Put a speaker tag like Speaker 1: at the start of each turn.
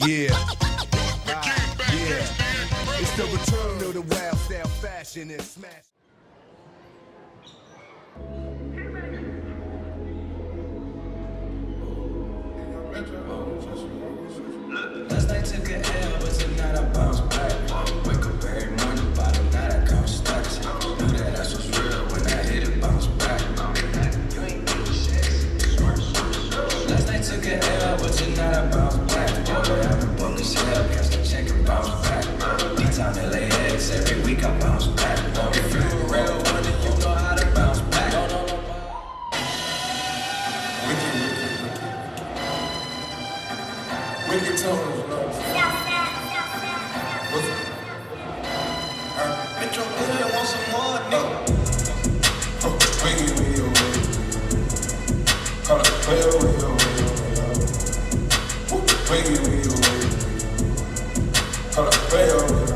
Speaker 1: Yeah. Yeah. It's the return of the wild style fashion and smash.
Speaker 2: Last night took a L, but tonight I bounce back. Wake up every morning, bottom night I count stacks. Knew that ass was real when I hit it, bounce back. You ain't do shit. Last night took a L, but tonight I bounce back. Boy, I've been broke as hell, catch the check and bounce back. D-Town LAX, every week I bounce back. If you a real one, then you know how to bounce back. Wicked tones, bitch, your hood want some more, nigga. Wiggy, wiggy, wiggy. Call it player, wiggy, wiggy, wiggy. Wiggy, wiggy, wiggy. Call it player, wiggy.